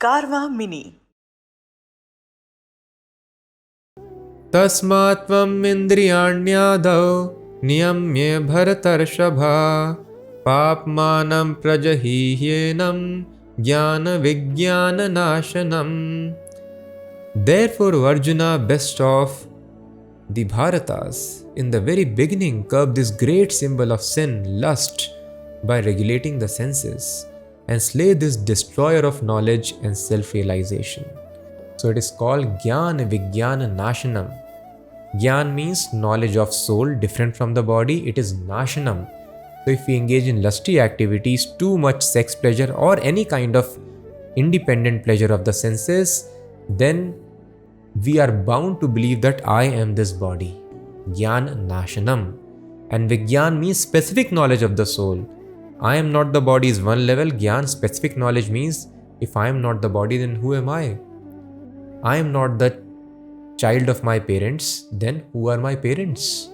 Karma Mini. तस्मात् त्वम् इन्द्रियाण्यादौ नियम्य भरतर्षभा पाप्मानं प्रजहीह्येनं ज्ञानविज्ञाननाशनम्. Therefore, Arjuna, best of the Bharatas, in the very beginning curbed this great symbol of sin, lust, by regulating the senses and slay this destroyer of knowledge and self-realization. So it is called Jnana Vijnana Nashanam. Gyan means knowledge of soul, different from the body. It is Nashanam. So if we engage in lusty activities, too much sex pleasure or any kind of independent pleasure of the senses, then we are bound to believe that I am this body. Gyan Nashanam. And Vigyan means specific knowledge of the soul. I am not the body is one level. Gyan, specific knowledge, means if I am not the body, then who am I? I am not the child of my parents, then who are my parents?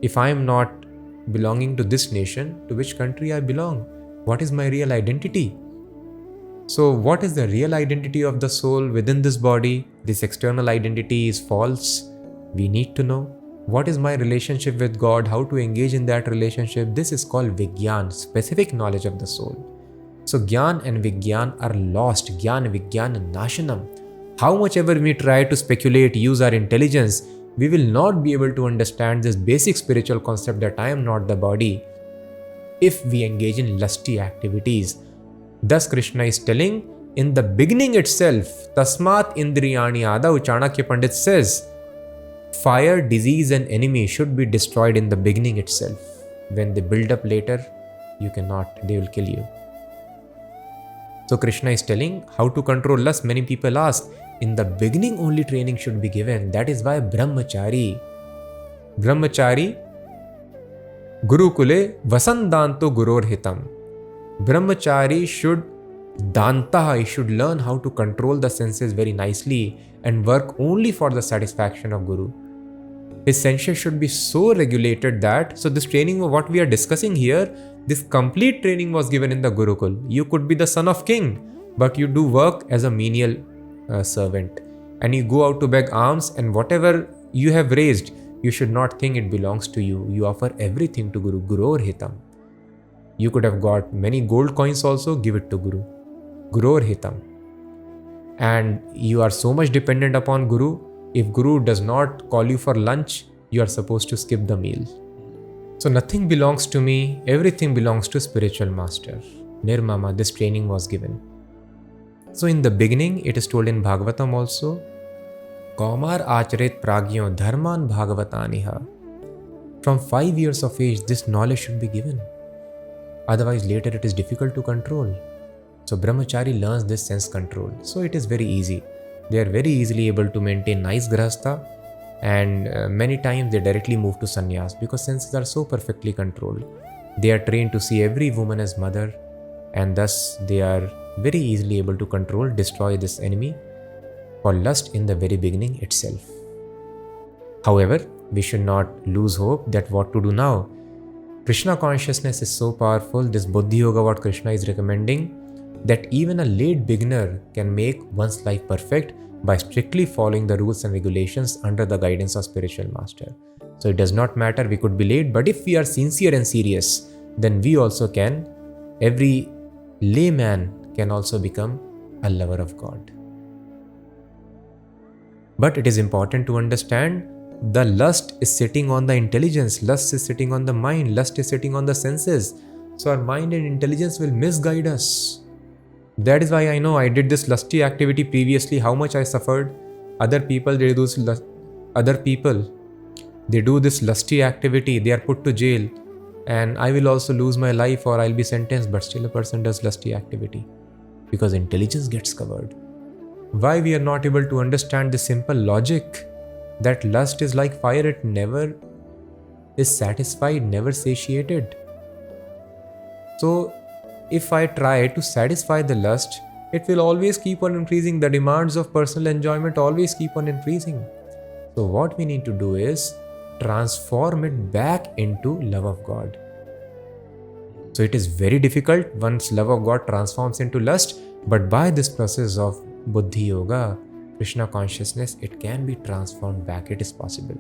If I am not belonging to this nation, to which country I belong? What is my real identity? So what is the real identity of the soul within this body? This external identity is false. We need to know. What is my relationship with God? How to engage in that relationship? This is called Vigyan, specific knowledge of the soul. So Gyan and Vigyan are lost. Gyan, Vigyan, Nashanam. How much ever we try to speculate, use our intelligence, we will not be able to understand this basic spiritual concept that I am not the body if we engage in lusty activities. Thus Krishna is telling, in the beginning itself, Tasmat Indriyani Adau, Chanakya Pandit says, fire, disease and enemy should be destroyed in the beginning itself. When they build up later, you cannot, they will kill you. So Krishna is telling how to control lust. Many people ask, in the beginning only training should be given. That is why Brahmachari, Gurukule Vasandanto Guror Hitam. Brahmachari should Danta, he should learn how to control the senses very nicely and work only for the satisfaction of Guru. His senses should be so regulated that, so this training, what we are discussing here, this complete training was given in the Gurukul. You could be the son of king, but you do work as a menial servant. And you go out to beg alms, and whatever you have raised, you should not think it belongs to you. You offer everything to Guru. Guror Hitam. You could have got many gold coins also, give it to Guru. Guror Hitam. And you are so much dependent upon Guru. If Guru does not call you for lunch, you are supposed to skip the meal. So nothing belongs to me, everything belongs to spiritual master. Nirmama, this training was given. So in the beginning, it is told in Bhagavatam also, Kaumar Acharit Pragyo Dharman Bhagavataniha. From 5 years of age, this knowledge should be given. Otherwise, later it is difficult to control. So Brahmachari learns this sense control. So it is very easy. They are very easily able to maintain nice grahastha, and many times they directly move to sannyas because senses are so perfectly controlled. They are trained to see every woman as mother, and thus they are very easily able to control, destroy this enemy for lust in the very beginning itself. However, we should not lose hope that what to do now. Krishna consciousness is so powerful, this Buddhi Yoga what Krishna is recommending, that even a late beginner can make one's life perfect by strictly following the rules and regulations under the guidance of spiritual master. So it does not matter, we could be late, but if we are sincere and serious, then we also can, every layman can also become a lover of God. But it is important to understand, the lust is sitting on the intelligence, lust is sitting on the mind, lust is sitting on the senses. So our mind and intelligence will misguide us. That is why I know I did this lusty activity previously, how much I suffered. Other people, they do this lusty activity, they are put to jail, and I will also lose my life or I'll be sentenced, but still a person does lusty activity because intelligence gets covered. Why we are not able to understand the simple logic that lust is like fire, it never is satisfied, never satiated. So if I try to satisfy the lust, it will always keep on increasing. The demands of personal enjoyment always keep on increasing. So what we need to do is transform it back into love of God. So it is very difficult once love of God transforms into lust, But by this process of Buddhi Yoga, Krishna consciousness, it can be transformed back. It is possible.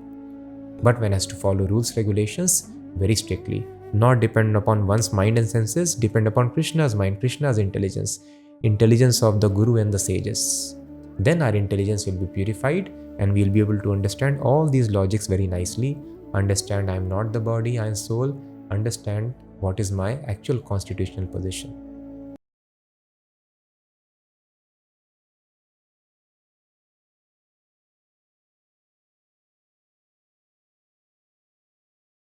But one has to follow rules, regulations very strictly. Not depend upon one's mind and senses, depend upon Krishna's mind, Krishna's intelligence, intelligence of the Guru and the sages. Then our intelligence will be purified and we'll be able to understand all these logics very nicely. Understand I am not the body, I am soul. Understand what is my actual constitutional position.